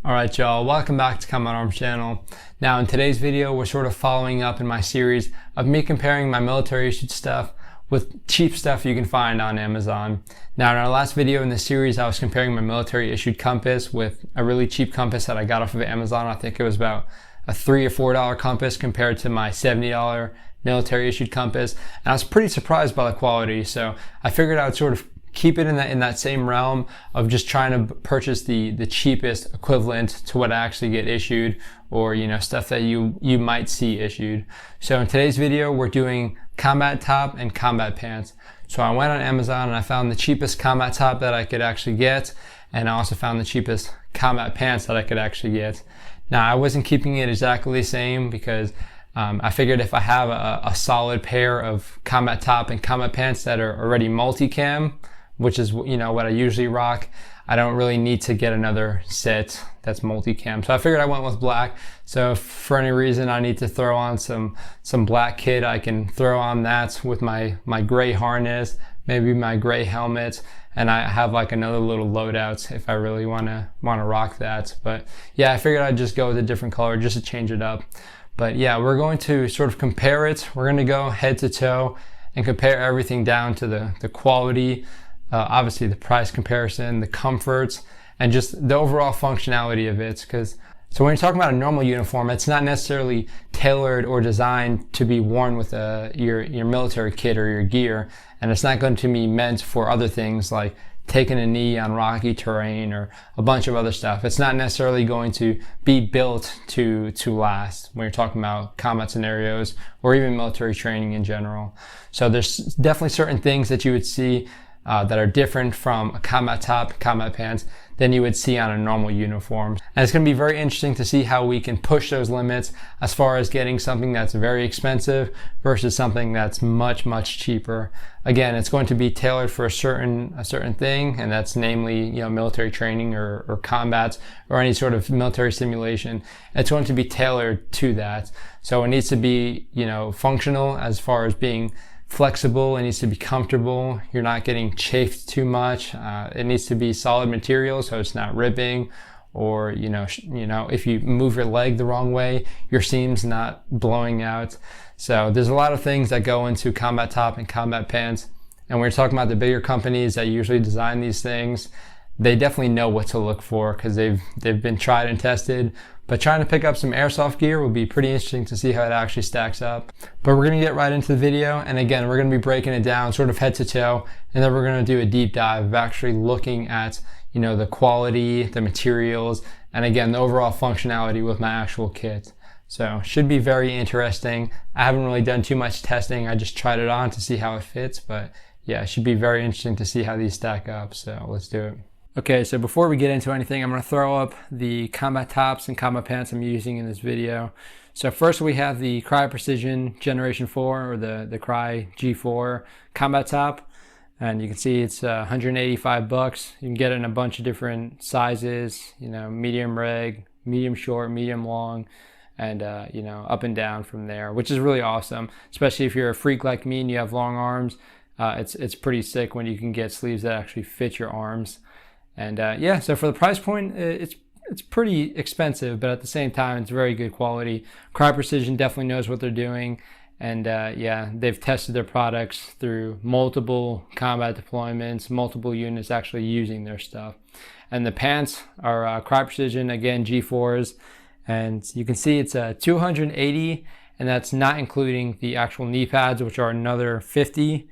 Alright y'all, welcome back to Combat Arms channel. Now in today's video, we're sort of following up in my series of me comparing my military issued stuff with cheap stuff you can find on Amazon. Now in our last video in this series, I was comparing my military issued compass with a really cheap compass that I got off of Amazon. I think it was about a $3 or $4 compass compared to my $70 military issued compass. And I was pretty surprised by the quality, so I figured I would sort of keep it in that same realm of just trying to purchase the cheapest equivalent to what I actually get issued, or stuff that you might see issued. So in today's video, we're doing combat top and combat pants. So I went on Amazon and I found the cheapest combat top that I could actually get, and I also found the cheapest combat pants that I could actually get. Now I wasn't keeping it exactly the same because I figured if I have a solid pair of combat top and combat pants that are already multicam, which is what I usually rock, I don't really need to get another set that's multicam. So I figured I went with black. So if for any reason I need to throw on some black kit, I can throw on that with my gray harness, maybe my gray helmet, and I have like another little loadout if I really wanna rock that. But yeah, I figured I'd just go with a different color just to change it up. But yeah, we're going to sort of compare it. We're gonna go head to toe and compare everything down to the quality, obviously the price comparison, the comforts, and just the overall functionality of it. So when you're talking about a normal uniform, it's not necessarily tailored or designed to be worn with your military kit or your gear, and it's not going to be meant for other things like taking a knee on rocky terrain or a bunch of other stuff. It's not necessarily going to be built to last when you're talking about combat scenarios or even military training in general. So there's definitely certain things that you would see that are different from a combat top, combat pants, than you would see on a normal uniform. And it's going to be very interesting to see how we can push those limits as far as getting something that's very expensive versus something that's much, much cheaper. Again, it's going to be tailored for a certain thing, and that's namely, military training or combats or any sort of military simulation. It's going to be tailored to that. So it needs to be, functional as far as being flexible. It needs to be comfortable. You're not getting chafed too much. It needs to be solid material so it's not ripping, or if you move your leg the wrong way, your seam's not blowing out. So there's a lot of things that go into combat top and combat pants. And when you're talking about the bigger companies that usually design these things, they definitely know what to look for because they've been tried and tested. But trying to pick up some airsoft gear will be pretty interesting to see how it actually stacks up. But we're going to get right into the video, and again, we're going to be breaking it down sort of head to toe, and then we're going to do a deep dive of actually looking at the quality, the materials, and again, the overall functionality with my actual kit. So should be very interesting. I haven't really done too much testing. I just tried it on to see how it fits, but yeah, it should be very interesting to see how these stack up. So let's do it. Okay, so before we get into anything, I'm going to throw up the combat tops and combat pants I'm using in this video. So first we have the Crye Precision Generation 4, or the Crye G4 combat top. And you can see it's $185. You can get it in a bunch of different sizes, medium reg, medium short, medium long, and up and down from there, which is really awesome, especially if you're a freak like me and you have long arms. It's pretty sick when you can get sleeves that actually fit your arms. And yeah, so for the price point, it's pretty expensive, but at the same time, it's very good quality. Crye Precision definitely knows what they're doing. And yeah, they've tested their products through multiple combat deployments, multiple units actually using their stuff. And the pants are Crye Precision, again, G4s. And you can see it's $280, and that's not including the actual knee pads, which are another $50.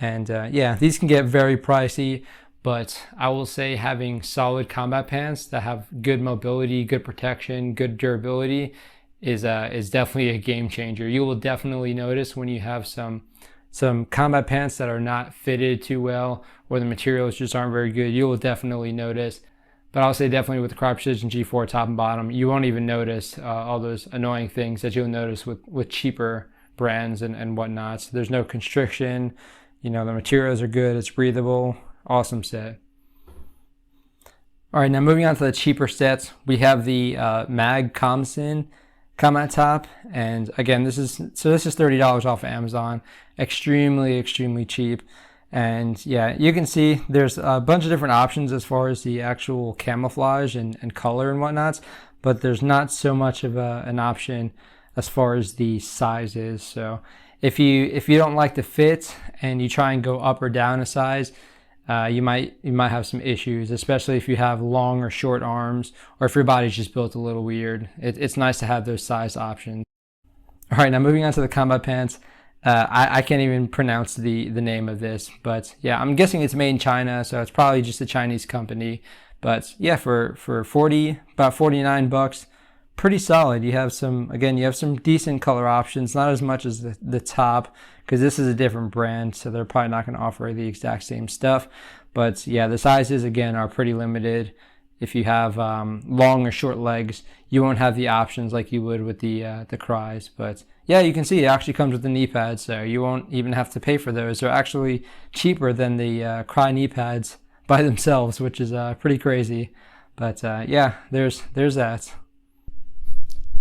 And yeah, these can get very pricey. But I will say having solid combat pants that have good mobility, good protection, good durability is definitely a game changer. You will definitely notice when you have some combat pants that are not fitted too well, or the materials just aren't very good. You will definitely notice. But I'll say definitely with the Crye Precision G4 top and bottom, you won't even notice all those annoying things that you'll notice with cheaper brands and whatnot. So there's no constriction. The materials are good. It's breathable. Awesome set. All right, now moving on to the cheaper sets, we have the Mag Comsin combat top, and again, this is $30 off of Amazon. Extremely cheap. And yeah, you can see there's a bunch of different options as far as the actual camouflage and color and whatnot, but there's not so much of an option as far as the sizes. So if you don't like the fit and you try and go up or down a size, you might have some issues, especially if you have long or short arms, or if your body's just built a little weird. It's nice to have those size options. All right, now moving on to the combat pants. I can't even pronounce the name of this, but yeah, I'm guessing it's made in China, so it's probably just a Chinese company. But yeah, for about 49 bucks, pretty solid. You have some decent color options, not as much as the top, because this is a different brand, so they're probably not going to offer the exact same stuff. But yeah, the sizes again are pretty limited. If you have long or short legs, you won't have the options like you would with the Cryes. But yeah, you can see it actually comes with the knee pads, so you won't even have to pay for those. They're actually cheaper than the Crye knee pads by themselves, which is pretty crazy. But yeah, there's that.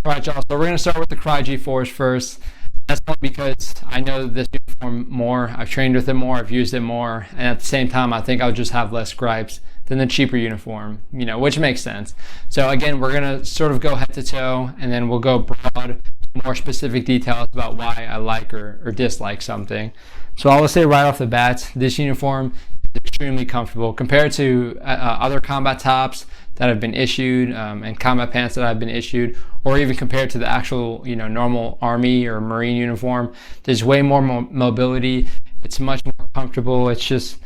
All right, y'all, so we're going to start with the Crye G4s first. That's only because I know this uniform more, I've trained with it more, I've used it more, and at the same time, I think I'll just have less gripes than the cheaper uniform, which makes sense. So again, we're going to sort of go head to toe, and then we'll go broad, more specific details about why I like or dislike something. So I will say right off the bat, this uniform is extremely comfortable compared to other combat tops that have been issued and combat pants that have been issued, or even compared to the actual normal Army or Marine uniform. There's way more mobility. It's much more comfortable. It's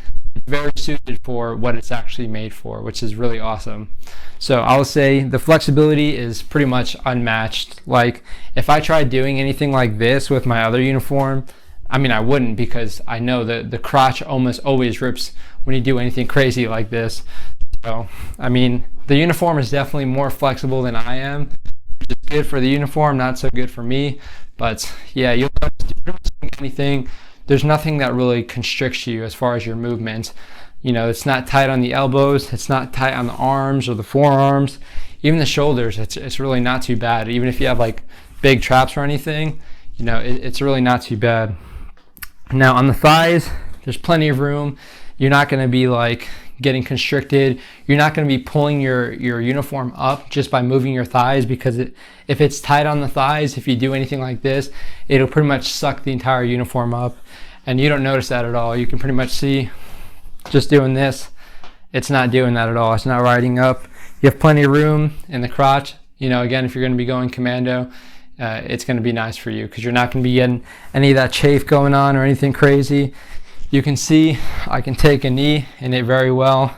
very suited for what it's actually made for, which is really awesome. So I will say the flexibility is pretty much unmatched. Like if I tried doing anything like this with my other uniform, I mean, I wouldn't, because I know that the crotch almost always rips when you do anything crazy like this. So, I mean, the uniform is definitely more flexible than I am. It's good for the uniform, not so good for me. But yeah, you'll notice anything. There's nothing that really constricts you as far as your movement. It's not tight on the elbows. It's not tight on the arms or the forearms. Even the shoulders, it's really not too bad. Even if you have like big traps or anything, it's really not too bad. Now on the thighs, there's plenty of room. You're not going to be like getting constricted. You're not going to be pulling your uniform up just by moving your thighs, because if it's tight on the thighs, if you do anything like this, it'll pretty much suck the entire uniform up, and you don't notice that at all. You can pretty much see just doing this, it's not doing that at all. It's not riding up. You have plenty of room in the crotch. Again, if you're going to be going commando, it's going to be nice for you, because you're not going to be getting any of that chafe going on or anything crazy. You can see I can take a knee in it very well.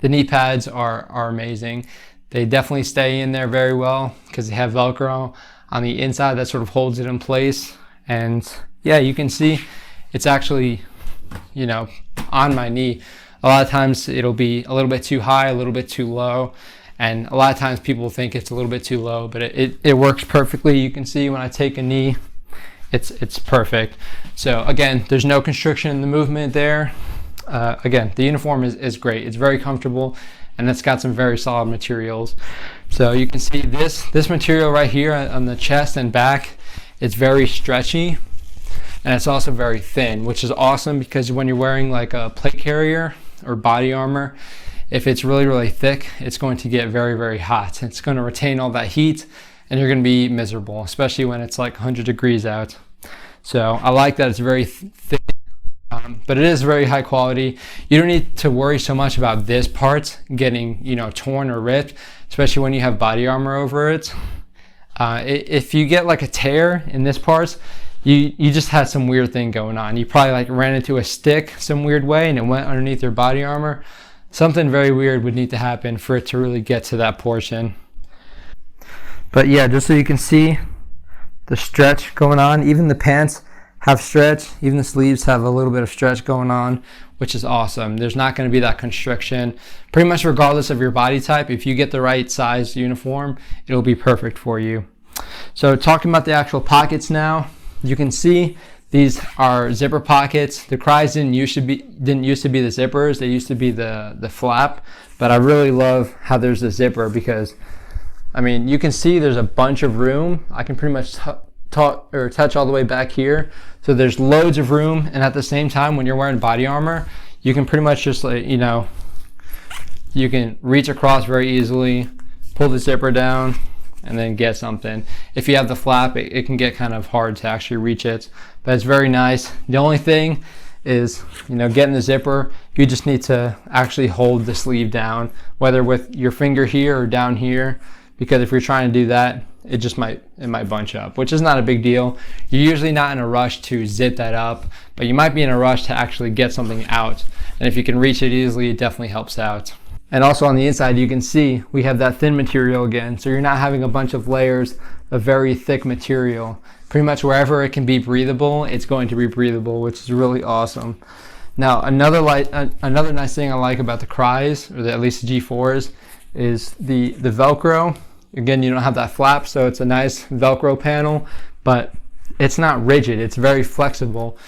The knee pads are amazing. They definitely stay in there very well because they have Velcro on the inside that sort of holds it in place. And yeah, you can see it's actually, on my knee. A lot of times it'll be a little bit too high, a little bit too low. And a lot of times people think it's a little bit too low, but it works perfectly. You can see when I take a knee, it's perfect. So again, there's no constriction in the movement there. Again, the uniform is great. It's very comfortable, and it's got some very solid materials. So you can see this material right here on the chest and back, it's very stretchy, and it's also very thin, which is awesome, because when you're wearing like a plate carrier or body armor, if it's really, really thick, it's going to get very, very hot. It's going to retain all that heat, and you're going to be miserable, especially when it's like 100 degrees out. So I like that it's very thick, but it is very high quality. You don't need to worry so much about this part getting torn or ripped, especially when you have body armor over it. If you get like a tear in this part, you just had some weird thing going on. You probably like ran into a stick some weird way and it went underneath your body armor. Something very weird would need to happen for it to really get to that portion. But yeah, just so you can see the stretch going on, even the pants have stretch, even the sleeves have a little bit of stretch going on, which is awesome. There's not going to be that constriction. Pretty much regardless of your body type, if you get the right size uniform, it'll be perfect for you. So talking about the actual pockets now, you can see these are zipper pockets. The Cryes didn't used to be the zippers. They used to be the flap, but I really love how there's a zipper, because I mean, you can see there's a bunch of room. I can pretty much touch all the way back here. So there's loads of room, and at the same time, when you're wearing body armor, you can pretty much just like, you can reach across very easily, pull the zipper down, and then get something. If you have the flap, it can get kind of hard to actually reach it, but it's very nice. The only thing is, getting the zipper, you just need to actually hold the sleeve down, whether with your finger here or down here, because if you're trying to do that, it might bunch up, which is not a big deal. You're usually not in a rush to zip that up, but you might be in a rush to actually get something out. And if you can reach it easily, it definitely helps out. And also on the inside, you can see we have that thin material again. So you're not having a bunch of layers of very thick material. Pretty much wherever it can be breathable, it's going to be breathable, which is really awesome. Now, another nice thing I like about the Cryes, or at least the G4s, is the Velcro. Again, you don't have that flap, so it's a nice Velcro panel, but it's not rigid. It's very flexible.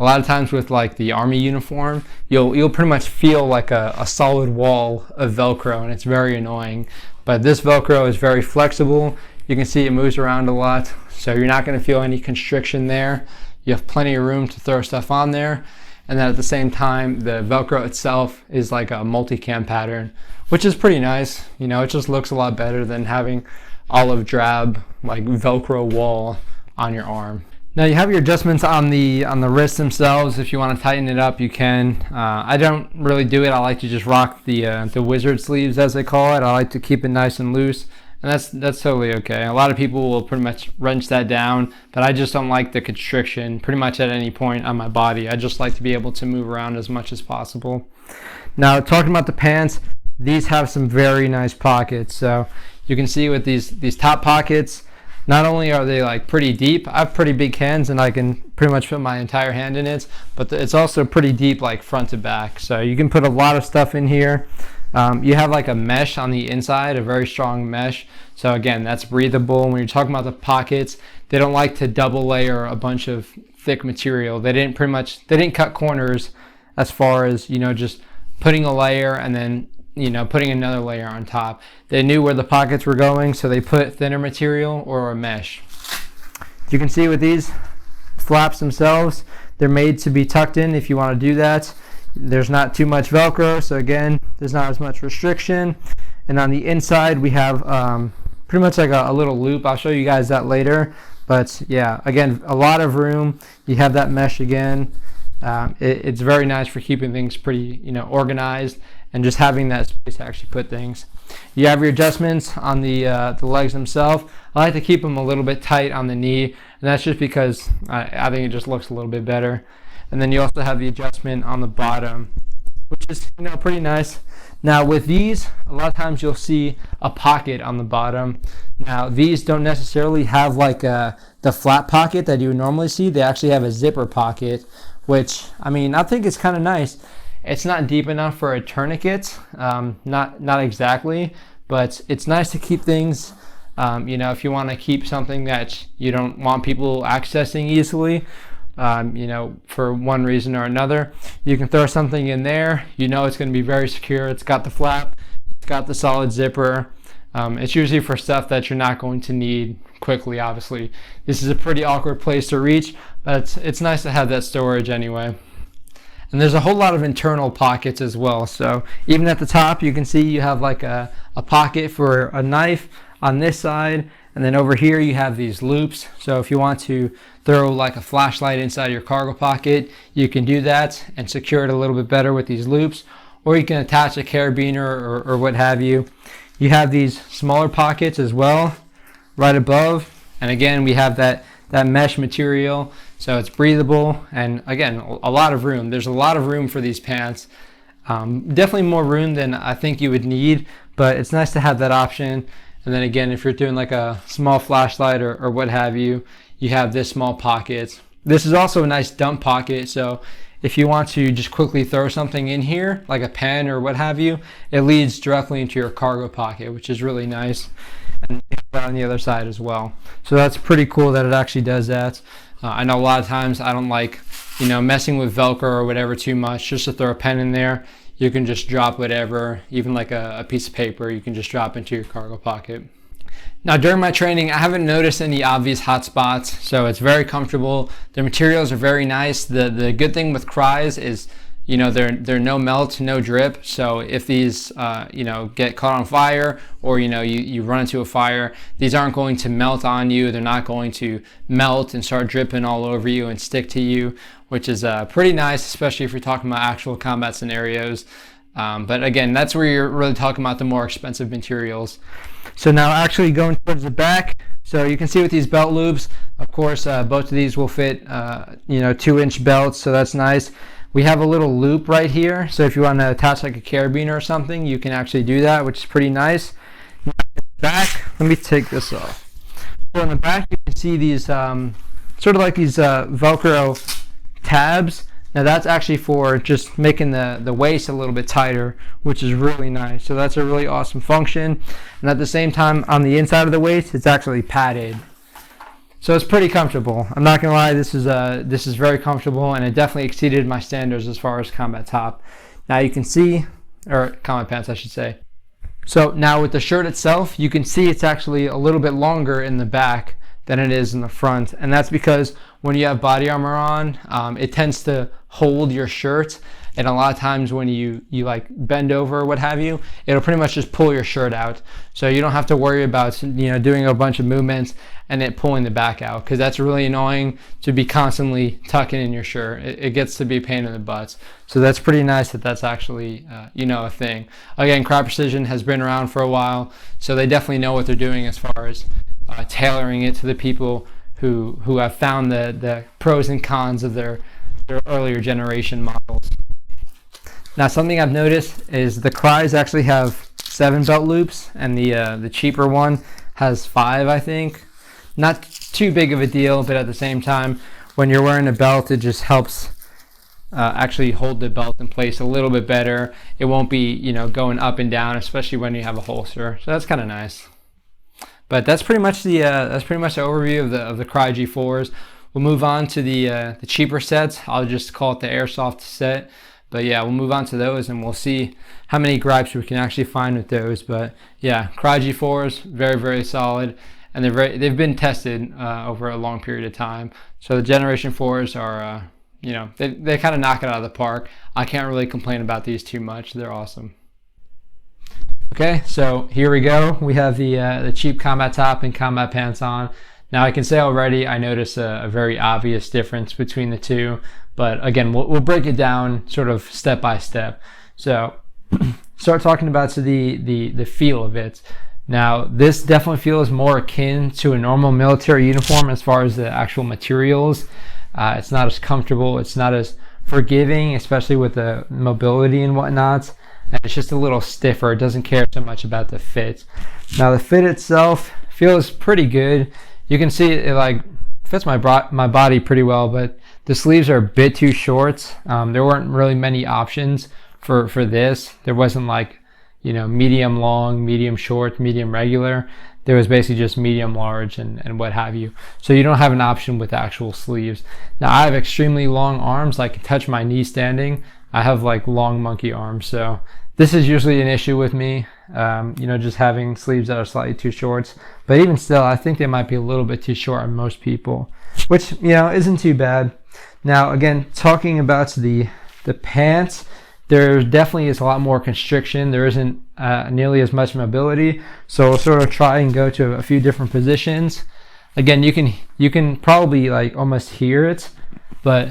A lot of times with like the army uniform, you'll pretty much feel like a solid wall of Velcro, and it's very annoying. But this Velcro is very flexible. You can see it moves around a lot, so you're not going to feel any constriction there. You have plenty of room to throw stuff on there. And then at the same time, the Velcro itself is like a multicam pattern, which is pretty nice. It just looks a lot better than having olive drab like Velcro wall on your arm. Now you have your adjustments on the wrists themselves. If you want to tighten it up, you can. I don't really do it. I like to just rock the wizard sleeves, as they call it. I like to keep it nice and loose, and that's totally okay. A lot of people will pretty much wrench that down, but I just don't like the constriction pretty much at any point on my body. I just like to be able to move around as much as possible. Now, talking about the pants, these have some very nice pockets. So you can see with these top pockets, not only are they like pretty deep, I have pretty big hands and I can pretty much fit my entire hand in it, but it's also pretty deep like front to back. So you can put a lot of stuff in here. You have like a mesh on the inside, a very strong mesh. So again, that's breathable. When you're talking about the pockets, they don't like to double layer a bunch of thick material. They didn't cut corners as far as, just putting a layer and then putting another layer on top. They knew where the pockets were going, so they put thinner material or a mesh. You can see with these flaps themselves, they're made to be tucked in if you want to do that. There's not too much Velcro, so again, there's not as much restriction. And on the inside, we have pretty much like a little loop. I'll show you guys that later. But yeah, again, a lot of room. You have that mesh again. It's very nice for keeping things pretty, organized, and just having that space to actually put things. You have your adjustments on the legs themselves. I like to keep them a little bit tight on the knee, and that's just because I think it just looks a little bit better. And then you also have the adjustment on the bottom, which is pretty nice. Now with these, a lot of times you'll see a pocket on the bottom. Now these don't necessarily have like the flat pocket that you would normally see. They actually have a zipper pocket, which I think it's kind of nice. It's not deep enough for a tourniquet, not exactly, but it's nice to keep things, if you want to keep something that you don't want people accessing easily, for one reason or another, you can throw something in there. It's going to be very secure. It's got the flap, it's got the solid zipper. It's usually for stuff that you're not going to need quickly, obviously. This is a pretty awkward place to reach, but it's nice to have that storage anyway. And there's a whole lot of internal pockets as well. So even at the top, you can see you have like a pocket for a knife on this side. And then over here, you have these loops. So if you want to throw like a flashlight inside your cargo pocket, you can do that and secure it a little bit better with these loops. Or you can attach a carabiner or what have you. You have these smaller pockets as well, right above. And again, we have that mesh material, so it's breathable, and again, a lot of room. There's a lot of room for these pants. Definitely more room than I think you would need, but it's nice to have that option. And then again, if you're doing like a small flashlight or what have you, you have this small pocket. This is also a nice dump pocket, so if you want to just quickly throw something in here, like a pen or what have you, it leads directly into your cargo pocket, which is really nice. And on the other side as well. So that's pretty cool that it actually does that. I know a lot of times I don't like, messing with Velcro or whatever too much. Just to throw a pen in there, you can just drop whatever, even like a piece of paper, you can just drop into your cargo pocket. Now during my training, I haven't noticed any obvious hot spots, so it's very comfortable. The materials are very nice. The good thing with Cryes is, you know, they're no melt, no drip. So if these, you know, get caught on fire, or, you know, you run into a fire, these aren't going to melt on you. They're not going to melt and start dripping all over you and stick to you, which is pretty nice, especially if you're talking about actual combat scenarios. But again, that's where you're really talking about the more expensive materials. So now actually going towards the back, so you can see with these belt loops, of course, both of these will fit, you know, 2-inch belts, so that's nice. We have a little loop right here, so if you want to attach like a carabiner or something, you can actually do that, which is pretty nice. Now, back, let me take this off. So in the back, you can see these sort of like these Velcro tabs. Now that's actually for just making the waist a little bit tighter, which is really nice. So that's a really awesome function. And at the same time, on the inside of the waist, it's actually padded. So it's pretty comfortable. I'm not gonna lie, this is very comfortable, and it definitely exceeded my standards as far as combat top. Now you can see, or combat pants I should say. So now with the shirt itself, you can see it's actually a little bit longer in the back than it is in the front, and that's because when you have body armor on, it tends to hold your shirt, and a lot of times when you like bend over or what have you, it'll pretty much just pull your shirt out. So you don't have to worry about, you know, doing a bunch of movements and it pulling the back out, because that's really annoying to be constantly tucking in your shirt. It gets to be a pain in the butts. So that's pretty nice that that's actually you know, a thing. Again, Crye Precision has been around for a while, so they definitely know what they're doing as far as tailoring it to the people who have found the pros and cons of their earlier generation models. Now something I've noticed is the Cryes actually have 7 belt loops, and the cheaper one has 5, I think. Not too big of a deal, but at the same time, when you're wearing a belt, it just helps actually hold the belt in place a little bit better. It won't be, you know, going up and down, especially when you have a holster. So that's kind of nice. But that's pretty much the overview of the Crye G4s. We'll move on to the cheaper sets. I'll just call it the Airsoft set. But yeah, we'll move on to those, and we'll see how many gripes we can actually find with those. But yeah, Crye G4s, very, very solid, and they've been tested over a long period of time. So the Generation 4s are, you know, they kind of knock it out of the park. I can't really complain about these too much. They're awesome. Okay, so here we go. We have the cheap combat top and combat pants on. Now I can say already I notice a very obvious difference between the two, but again, we'll break it down sort of step by step. So start talking about the feel of it. Now this definitely feels more akin to a normal military uniform as far as the actual materials. It's not as comfortable, it's not as forgiving, especially with the mobility and whatnot. And it's just a little stiffer. It doesn't care so much about the fit. Now the fit itself feels pretty good. You can see it like fits my body pretty well, but the sleeves are a bit too short. There weren't really many options for this. There wasn't like, you know, medium long, medium short, medium regular. There was basically just medium large and what have you. So you don't have an option with actual sleeves. Now I have extremely long arms. I can touch my knee standing. I have like long monkey arms, so this is usually an issue with me, you know, just having sleeves that are slightly too short. But even still, I think they might be a little bit too short on most people, which, you know, isn't too bad. Now, again, talking about the pants, there definitely is a lot more constriction. There isn't nearly as much mobility, so we'll sort of try and go to a few different positions. Again, you can probably like almost hear it, but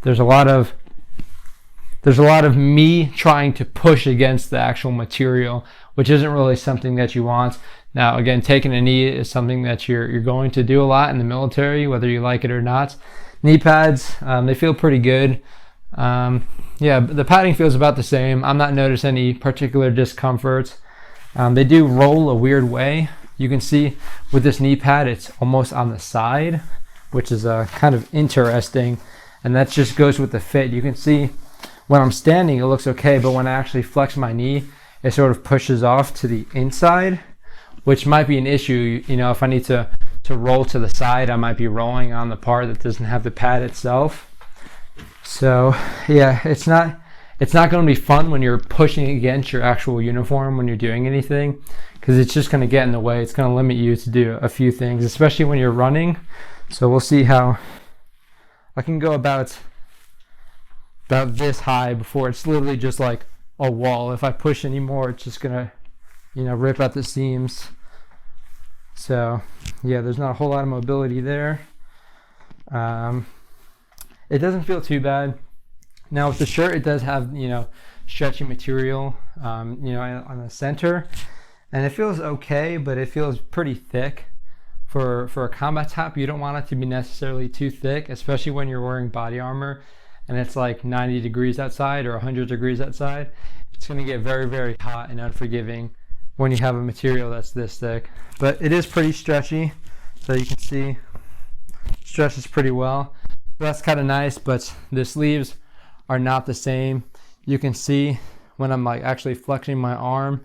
there's a lot of me trying to push against the actual material, which isn't really something that you want. Now, again, taking a knee is something that you're going to do a lot in the military, whether you like it or not. Knee pads, they feel pretty good. Yeah, the padding feels about the same. I'm not noticing any particular discomfort. They do roll a weird way. You can see with this knee pad, it's almost on the side, which is kind of interesting. And that just goes with the fit. You can see when I'm standing, it looks okay, but when I actually flex my knee, it sort of pushes off to the inside, which might be an issue. You know, if I need to roll to the side, I might be rolling on the part that doesn't have the pad itself. So yeah, it's not going to be fun when you're pushing against your actual uniform when you're doing anything, because it's just going to get in the way. It's going to limit you to do a few things, especially when you're running. So we'll see how I can go about this high before it's literally just like a wall. If I push anymore, it's just going to, you know, rip out the seams. So yeah, there's not a whole lot of mobility there. It doesn't feel too bad. Now with the shirt, it does have, you know, stretchy material, you know, on the center, and it feels okay, but it feels pretty thick. For a combat top, you don't want it to be necessarily too thick, especially when you're wearing body armor and it's like 90 degrees outside or 100 degrees outside. It's going to get very, very hot and unforgiving when you have a material that's this thick. But it is pretty stretchy, so you can see it stretches pretty well. So that's kind of nice, but the sleeves are not the same. You can see when I'm like actually flexing my arm,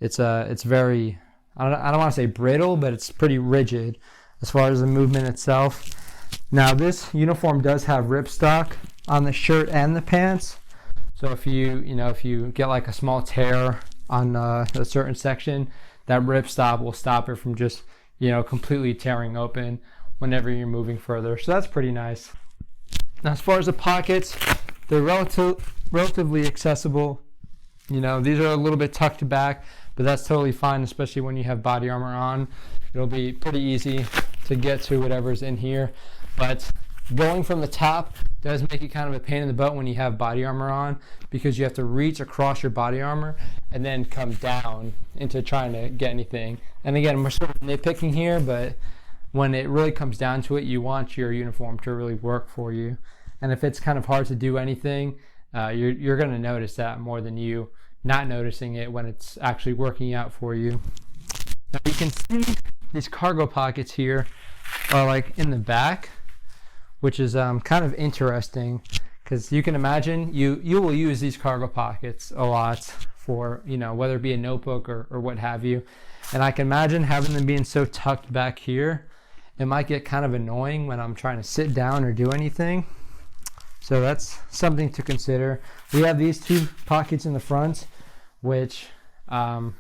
it's very, I don't want to say brittle, but it's pretty rigid as far as the movement itself. Now this uniform does have ripstock on the shirt and the pants. So if you get like a small tear on a certain section, that ripstop will stop it from just, you know, completely tearing open whenever you're moving further. So that's pretty nice. Now as far as the pockets, they're relatively accessible. You know, these are a little bit tucked back, but that's totally fine, especially when you have body armor on. It'll be pretty easy to get to whatever's in here. But going from the top does make it kind of a pain in the butt when you have body armor on, because you have to reach across your body armor and then come down into trying to get anything. And again, we're sort of nitpicking here, but when it really comes down to it, you want your uniform to really work for you. And if it's kind of hard to do anything, you're going to notice that more than you not noticing it when it's actually working out for you. Now you can see these cargo pockets here are like in the back, which is kind of interesting, because you can imagine you will use these cargo pockets a lot for, you know, whether it be a notebook or what have you. And I can imagine having them being so tucked back here, it might get kind of annoying when I'm trying to sit down or do anything. So that's something to consider. We have these two pockets in the front, which I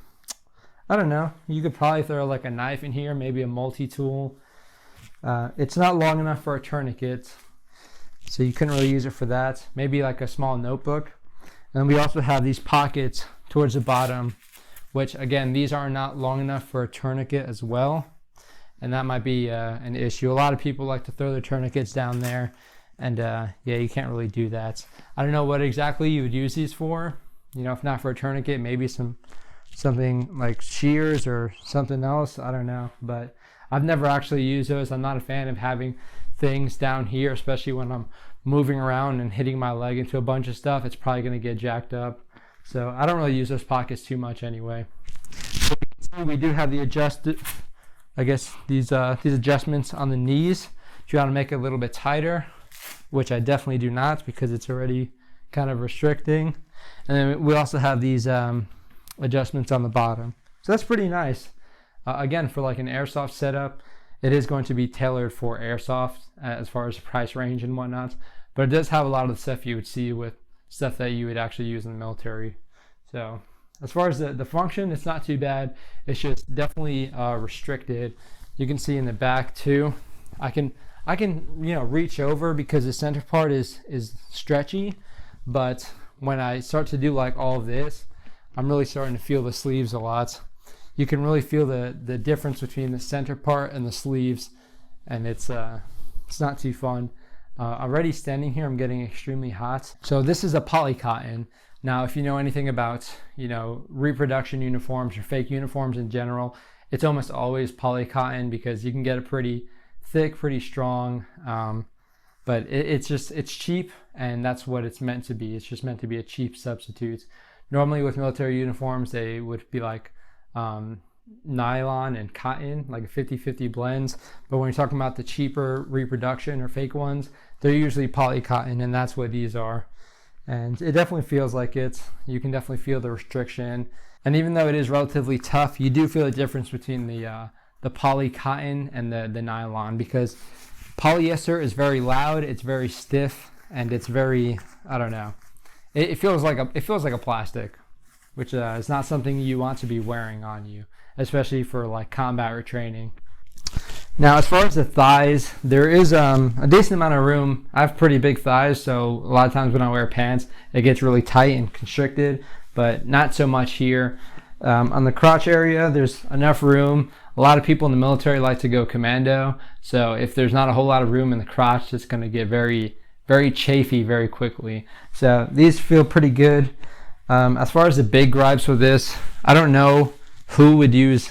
don't know, you could probably throw like a knife in here, maybe a multi-tool. It's not long enough for a tourniquet, so you couldn't really use it for that. Maybe like a small notebook. And we also have these pockets towards the bottom, which again, these are not long enough for a tourniquet as well, and that might be an issue. A lot of people like to throw their tourniquets down there, and yeah, you can't really do that. I don't know what exactly you would use these for. You know, if not for a tourniquet, maybe something like shears or something else. I don't know, but I've never actually used those. I'm not a fan of having things down here, especially when I'm moving around and hitting my leg into a bunch of stuff. It's probably going to get jacked up. So I don't really use those pockets too much anyway. So we do have the these adjustments on the knees if you want to make it a little bit tighter, which I definitely do not, because it's already kind of restricting. And then we also have these adjustments on the bottom. So that's pretty nice. Again, for like an airsoft setup, it is going to be tailored for airsoft as far as price range and whatnot, but it does have a lot of the stuff you would see with stuff that you would actually use in the military. So as far as the function, it's not too bad. It's just definitely restricted. You can see in the back too, I can you know, reach over because the center part is stretchy, but when I start to do like all of this, I'm really starting to feel the sleeves a lot. You can really feel the difference between the center part and the sleeves, and it's not too fun. Already standing here, I'm getting extremely hot. So this is a poly cotton. Now, if you know anything about, you know, reproduction uniforms or fake uniforms in general, it's almost always poly cotton because you can get it pretty thick, pretty strong. But it's cheap, and that's what it's meant to be. It's just meant to be a cheap substitute. Normally with military uniforms, they would be like nylon and cotton, like a 50-50 blends. But when you're talking about the cheaper reproduction or fake ones, they're usually poly cotton, and that's what these are. And it definitely feels like it. You can definitely feel the restriction. And even though it is relatively tough, you do feel the difference between the poly cotton and the nylon, because polyester is very loud, it's very stiff, and it's very, I don't know. It feels like a plastic, which is not something you want to be wearing on you, especially for like combat retraining. Now, as far as the thighs, there is a decent amount of room. I have pretty big thighs, so a lot of times when I wear pants, it gets really tight and constricted, but not so much here. On the crotch area, there's enough room. A lot of people in the military like to go commando, so if there's not a whole lot of room in the crotch, it's going to get very, very chafy very quickly. So these feel pretty good. As far as the big gripes with this, I don't know who would use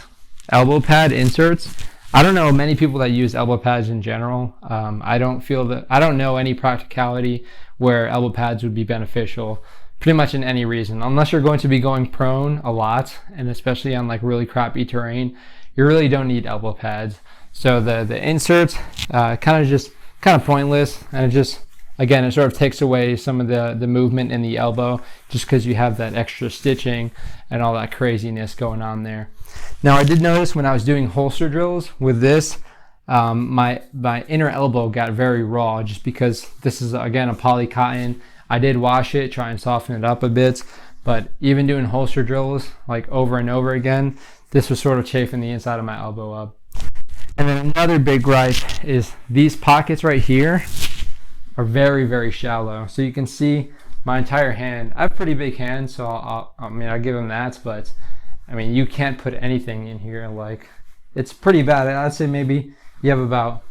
elbow pad inserts. I don't know many people that use elbow pads in general. I don't know any practicality where elbow pads would be beneficial pretty much in any reason, unless you're going to be going prone a lot, and especially on like really crappy terrain, you really don't need elbow pads. So the inserts kind of pointless, and it just, again, it sort of takes away some of the movement in the elbow just because you have that extra stitching and all that craziness going on there. Now, I did notice when I was doing holster drills with this, my inner elbow got very raw just because this is, again, a poly cotton. I did wash it, try and soften it up a bit, but even doing holster drills like over and over again, this was sort of chafing the inside of my elbow up. And then another big gripe is these pockets right here are very, very shallow. So you can see my entire hand. I have pretty big hands, so I'll give them that, but I mean, you can't put anything in here. Like, it's pretty bad. I'd say maybe you have about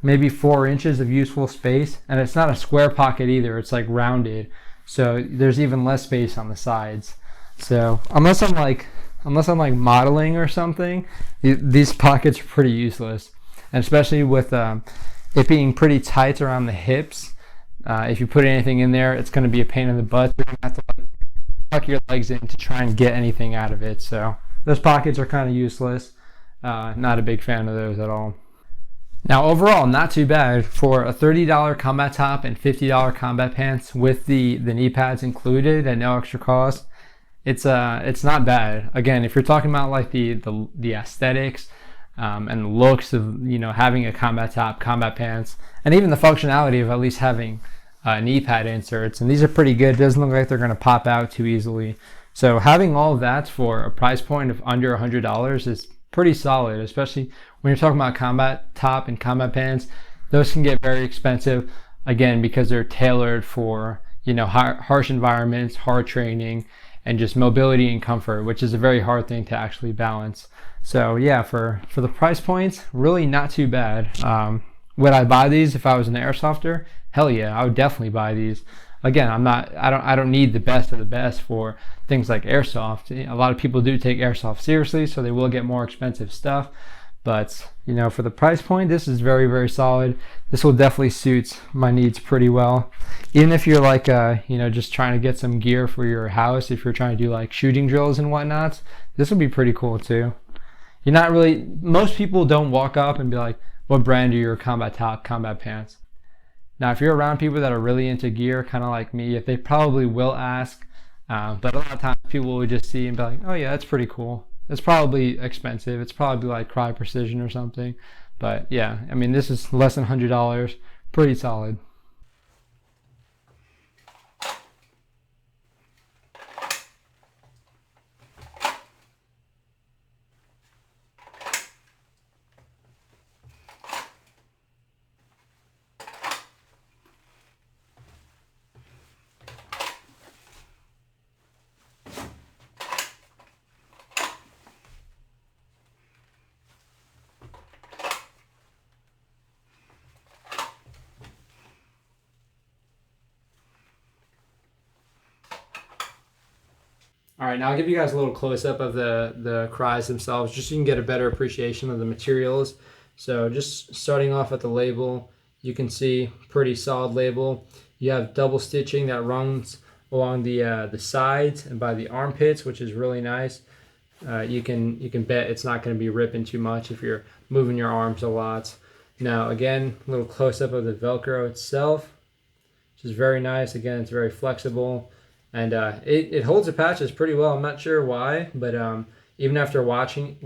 maybe 4 inches of useful space, and it's not a square pocket either. It's like rounded, so there's even less space on the sides. So unless I'm like modeling or something, these pockets are pretty useless, and especially with it being pretty tight around the hips. If you put anything in there, it's going to be a pain in the butt. You're going to have to tuck your legs in to try and get anything out of it. So those pockets are kind of useless. Not a big fan of those at all. Now, overall, not too bad for a $30 combat top and $50 combat pants with the knee pads included at no extra cost. It's not bad. Again, if you're talking about like the aesthetics and the looks of, you know, having a combat top, combat pants, and even the functionality of at least having knee pad inserts, and these are pretty good. It doesn't look like they're going to pop out too easily. So having all of that for a price point of under $100 is pretty solid, especially when you're talking about combat top and combat pants. Those can get very expensive, again, because they're tailored for, you know, harsh environments, hard training, and just mobility and comfort, which is a very hard thing to actually balance. So yeah, for the price points, really not too bad. Would I buy these if I was an airsofter? Hell yeah, I would definitely buy these. Again, I don't need the best of the best for things like airsoft. A lot of people do take airsoft seriously, so they will get more expensive stuff. But, you know, for the price point, this is very, very solid. This will definitely suit my needs pretty well. Even if you're like, you know, just trying to get some gear for your house, if you're trying to do like shooting drills and whatnot, this will be pretty cool too. You're not really, most people don't walk up and be like, what brand are your combat top, combat pants? Now, if you're around people that are really into gear, kind of like me, they probably will ask, but a lot of times people will just see and be like, oh yeah, that's pretty cool. It's probably expensive. It's probably like Crye Precision or something. But yeah, I mean, this is less than $100, pretty solid. All right, now I'll give you guys a little close-up of the Cryes themselves, just so you can get a better appreciation of the materials. So just starting off at the label, you can see pretty solid label. You have double stitching that runs along the sides and by the armpits, which is really nice. You can bet it's not going to be ripping too much if you're moving your arms a lot. Now again, a little close-up of the Velcro itself, which is very nice. Again, it's very flexible. And it holds the patches pretty well. I'm not sure why, but even after washing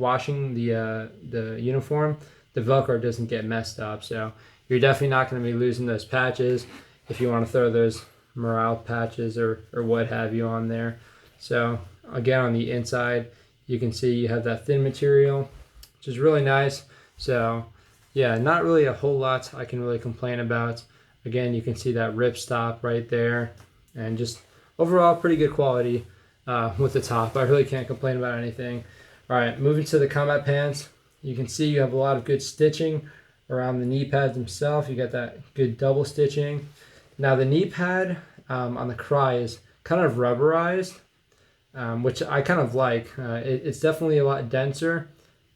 the uniform, the Velcro doesn't get messed up. So you're definitely not going to be losing those patches if you want to throw those morale patches or what have you on there. So again, on the inside, you can see you have that thin material, which is really nice. So yeah, not really a whole lot I can really complain about. Again, you can see that ripstop right there, and just overall pretty good quality with the top. I really can't complain about anything. All right, moving to the combat pants, you can see you have a lot of good stitching around the knee pads themselves. You got that good double stitching. Now the knee pad on the Crye is kind of rubberized, which I kind of like. It's definitely a lot denser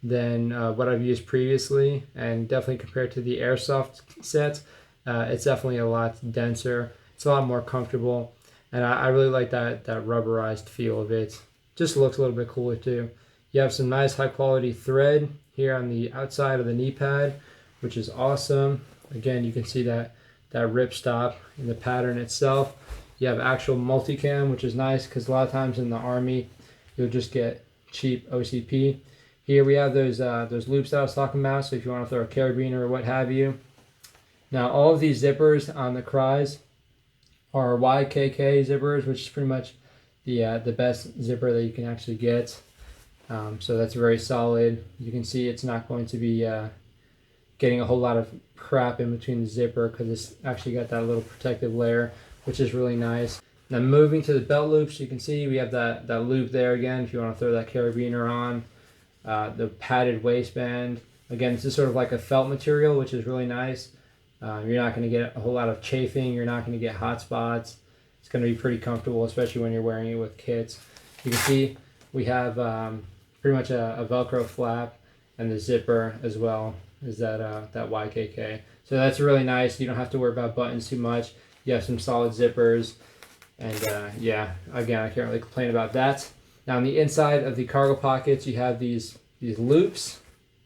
than what I've used previously, and definitely compared to the Airsoft sets, it's definitely a lot denser. It's a lot more comfortable, and I really like that rubberized feel of it. Just looks a little bit cooler too. You have some nice high quality thread here on the outside of the knee pad, which is awesome. Again, you can see that ripstop in the pattern itself. You have actual multicam, which is nice because a lot of times in the Army, you'll just get cheap OCP. Here we have those loops that I was talking about, so if you want to throw a carabiner or what have you. Now all of these zippers on the Cryes are YKK zippers, which is pretty much the best zipper that you can actually get. So that's very solid. You can see it's not going to be getting a whole lot of crap in between the zipper because it's actually got that little protective layer, which is really nice. Now moving to the belt loops, you can see we have that loop there again if you want to throw that carabiner on. The padded waistband. Again, this is sort of like a felt material, which is really nice. You're not going to get a whole lot of chafing. You're not going to get hot spots. It's going to be pretty comfortable, especially when you're wearing it with kits. You can see we have pretty much a Velcro flap, and the zipper as well is that YKK. So that's really nice. You don't have to worry about buttons too much. You have some solid zippers, and yeah, again, I can't really complain about that. Now on the inside of the cargo pockets, you have these loops.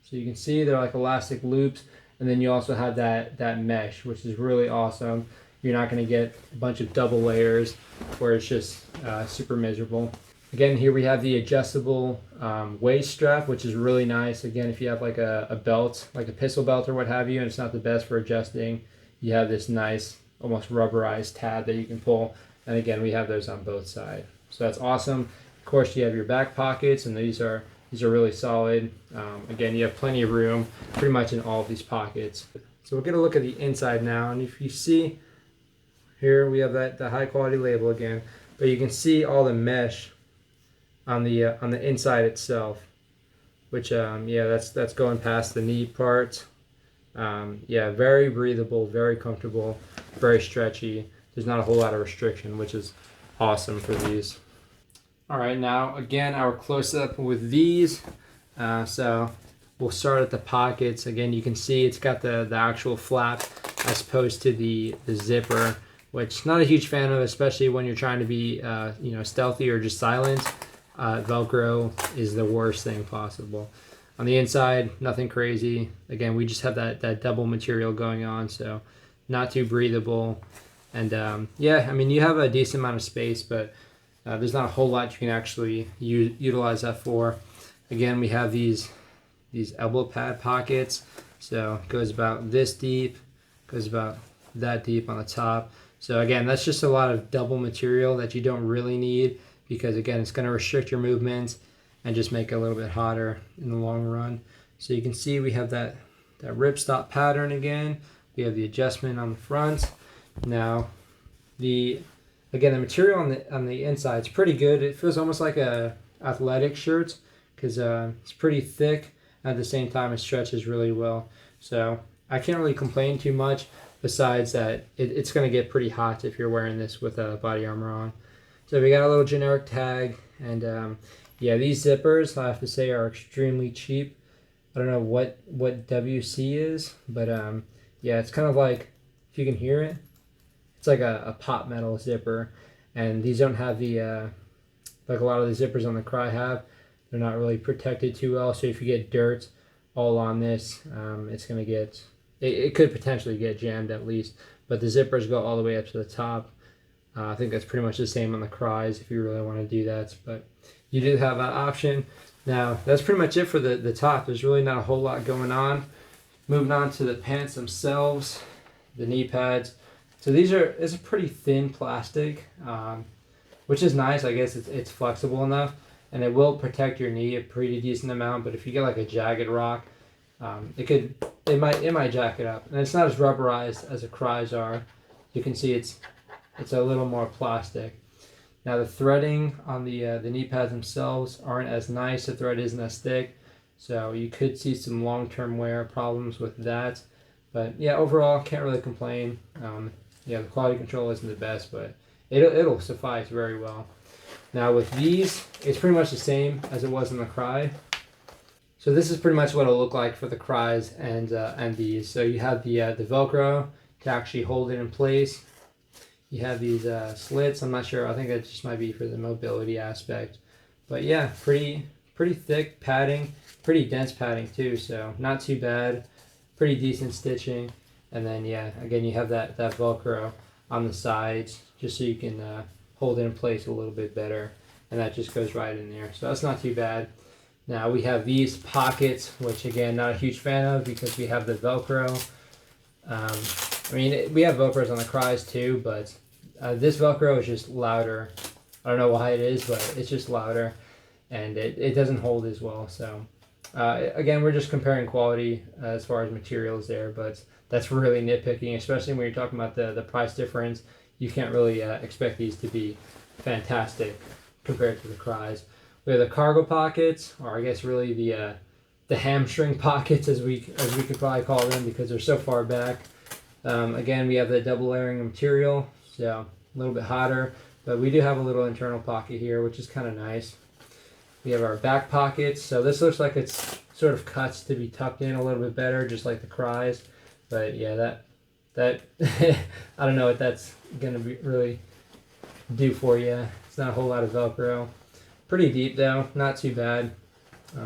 So you can see they're like elastic loops, and then you also have that mesh, which is really awesome. You're not going to get a bunch of double layers where it's just super miserable. Again, here we have the adjustable waist strap, which is really nice. Again, if you have like a belt, like a pistol belt or what have you, and it's not the best for adjusting, you have this nice, almost rubberized tab that you can pull. And again, we have those on both sides. So that's awesome. Of course, you have your back pockets, and these are really solid. Again, you have plenty of room pretty much in all of these pockets. So we'll get a look at the inside now, and if you see here, we have the high quality label again, but you can see all the mesh on the inside itself, which yeah, that's going past the knee part. Yeah, very breathable, very comfortable, very stretchy. There's not a whole lot of restriction, which is awesome for these. All right, now again, our close-up with these. So we'll start at the pockets. Again, you can see it's got the actual flap as opposed to the zipper, which not a huge fan of, especially when you're trying to be you know, stealthy or just silent. Velcro is the worst thing possible. On the inside, nothing crazy. Again, we just have that double material going on, so not too breathable. And yeah, I mean, you have a decent amount of space, but there's not a whole lot you can actually utilize that for. Again, we have these elbow pad pockets, so it goes about this deep, goes about that deep on the top. So again, that's just a lot of double material that you don't really need, because again, it's going to restrict your movements and just make it a little bit hotter in the long run. So you can see we have that ripstop pattern again. We have the adjustment on the front. Now, the material on the inside is pretty good. It feels almost like a athletic shirt because it's pretty thick. At the same time, it stretches really well. So I can't really complain too much, besides that it's going to get pretty hot if you're wearing this with body armor on. So we got a little generic tag, and yeah, these zippers, I have to say, are extremely cheap. I don't know what WC is, but yeah, it's kind of like, if you can hear it, it's like a pop metal zipper, and these don't have the like a lot of the zippers on the Crye have. They're not really protected too well, so if you get dirt all on this, it's gonna get, it could potentially get jammed at least. But the zippers go all the way up to the top. I think that's pretty much the same on the Cryes if you really want to do that, but you do have that option. Now, that's pretty much it for the top. There's really not a whole lot going on. Moving on to the pants themselves, the knee pads. So it's a pretty thin plastic, which is nice. I guess it's flexible enough. and it will protect your knee a pretty decent amount. But if you get like a jagged rock, it might jack it up. And it's not as rubberized as the Cryes are. You can see it's a little more plastic. Now the threading on the knee pads themselves aren't as nice. The thread isn't as thick, so you could see some long-term wear problems with that. But yeah, overall, can't really complain. Yeah, the quality control isn't the best, but it'll suffice very well. Now with these, it's pretty much the same as it was in the Crye. So this is pretty much what it'll look like for the Cryes and these. So you have the Velcro to actually hold it in place. You have these slits. I'm not sure. I think that just might be for the mobility aspect. But yeah, pretty thick padding, pretty dense padding too. So not too bad. Pretty decent stitching. And then yeah, again you have that Velcro on the sides just so you can hold it in place a little bit better. And that just goes right in there. So that's not too bad. Now we have these pockets, which again not a huge fan of because we have the Velcro. I mean, we have Velcros on the Cryes too, but this Velcro is just louder. I don't know why it is, but it's just louder, and it doesn't hold as well. So again, we're just comparing quality as far as materials there, but that's really nitpicking, especially when you're talking about the price difference. You can't really expect these to be fantastic compared to the Cryes. We have the cargo pockets, or I guess really the hamstring pockets, as we could probably call them, because they're so far back. Again, we have the double layering material, so a little bit hotter, but we do have a little internal pocket here, which is kind of nice. We have our back pockets, so this looks like it's sort of cuts to be tucked in a little bit better, just like the Cryes. But yeah, that I don't know what that's gonna be really do for you. It's not a whole lot of Velcro. Pretty deep though, not too bad.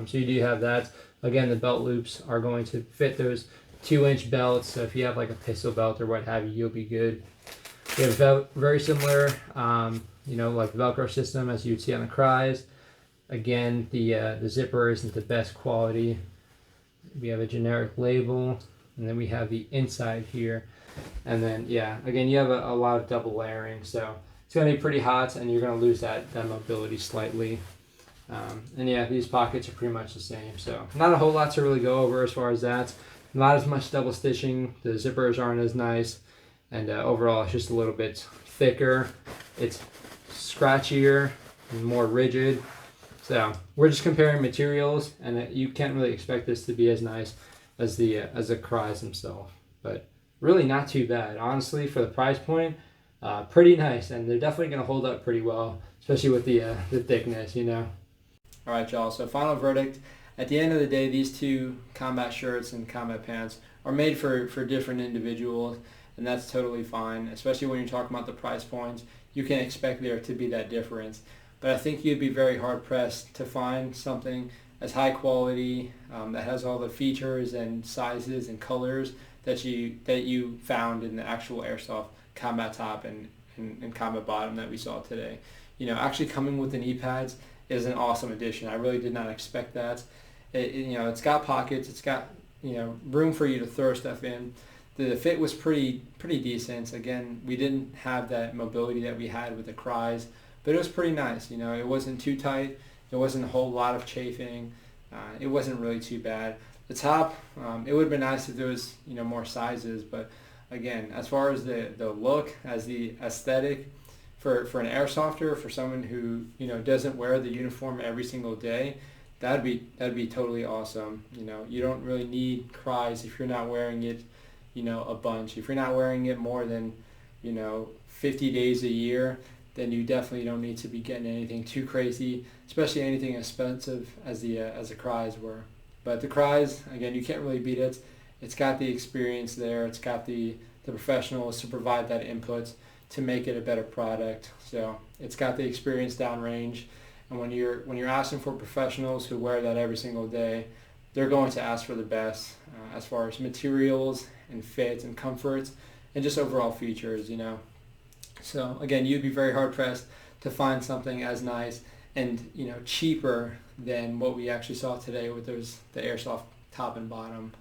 So you do have that. Again, the belt loops are going to fit those 2-inch belts. So if you have like a pistol belt or what have you, you'll be good. We have very similar, like Velcro system as you'd see on the Cryes. Again, the zipper isn't the best quality. We have a generic label, and then we have the inside here. And then, yeah, again, you have a lot of double layering, so it's going to be pretty hot, and you're going to lose that mobility slightly. And yeah, these pockets are pretty much the same, so not a whole lot to really go over as far as that. Not as much double stitching. The zippers aren't as nice, and overall it's just a little bit thicker. It's scratchier and more rigid. So we're just comparing materials, and you can't really expect this to be as nice as the Cryes themselves. But really not too bad, honestly, for the price point. Pretty nice, and they're definitely going to hold up pretty well, especially with the thickness, All right, y'all. So final verdict. At the end of the day, these two combat shirts and combat pants are made for different individuals, and that's totally fine, especially when you're talking about the price points. You can expect there to be that difference. But I think you'd be very hard-pressed to find something as high quality, that has all the features and sizes and colors that you found in the actual Airsoft combat top and combat bottom that we saw today. Actually coming with the knee pads is an awesome addition. I really did not expect that. It's got pockets, it's got room for you to throw stuff in. The fit was pretty decent. Again, we didn't have that mobility that we had with the Cryes, but it was pretty nice. It wasn't too tight. There wasn't a whole lot of chafing. It wasn't really too bad. The top, it would have been nice if there was more sizes, but again, as far as the look, as the aesthetic, for an airsofter, for someone who doesn't wear the uniform every single day, that'd be totally awesome. You don't really need Cryes if you're not wearing it a bunch. If you're not wearing it more than 50 days a year, then you definitely don't need to be getting anything too crazy, especially anything expensive as the Cryes were. But the Cryes, again, you can't really beat it. It's got the experience there. It's got the professionals to provide that input to make it a better product. So it's got the experience downrange, and when you're asking for professionals who wear that every single day, they're going to ask for the best as far as materials and fit and comfort and just overall features. So again, you'd be very hard pressed to find something as nice and cheaper than what we actually saw today with the Airsoft top and bottom.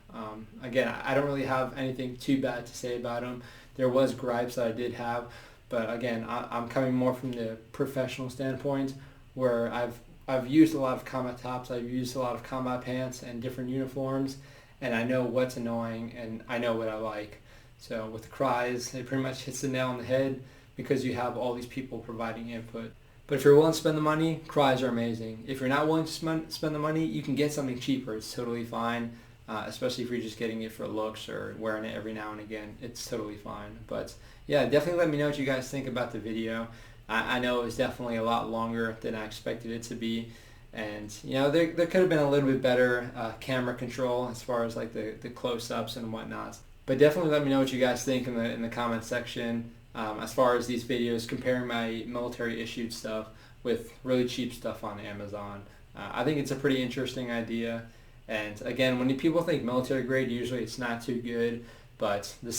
Again, I don't really have anything too bad to say about them. There was gripes that I did have, but again, I'm coming more from the professional standpoint, where I've I've used a lot of combat tops, I've used a lot of combat pants and different uniforms, and I know what's annoying and I know what I like. So with the Cryes, it pretty much hits the nail on the head because you have all these people providing input. But if you're willing to spend the money, Cryes are amazing. If you're not willing to spend the money, you can get something cheaper. It's totally fine, especially if you're just getting it for looks or wearing it every now and again. It's totally fine. But yeah, definitely let me know what you guys think about the video. I know it was definitely a lot longer than I expected it to be. And you know, there could have been a little bit better camera control as far as like the close-ups and whatnot. But definitely let me know what you guys think in the comment section. As far as these videos, comparing my military issued stuff with really cheap stuff on Amazon. I think it's a pretty interesting idea. And again, when people think military grade, usually it's not too good. But the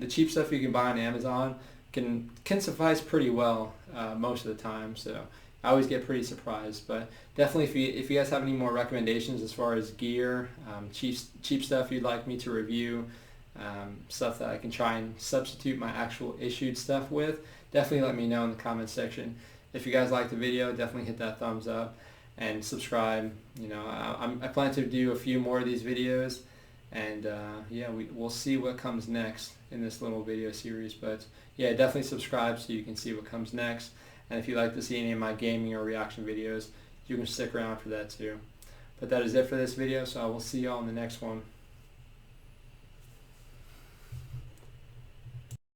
cheap stuff you can buy on Amazon can suffice pretty well most of the time. So I always get pretty surprised. But definitely, if you guys have any more recommendations as far as gear, cheap stuff you'd like me to review, stuff that I can try and substitute my actual issued stuff with, definitely let me know in the comment section. If you guys like the video, definitely hit that thumbs up and subscribe. You know, I plan to do a few more of these videos, and yeah, we'll see what comes next in this little video series. But yeah, definitely subscribe so you can see what comes next. And if you'd like to see any of my gaming or reaction videos, you can stick around for that too. But that is it for this video, so I will see y'all in the next one.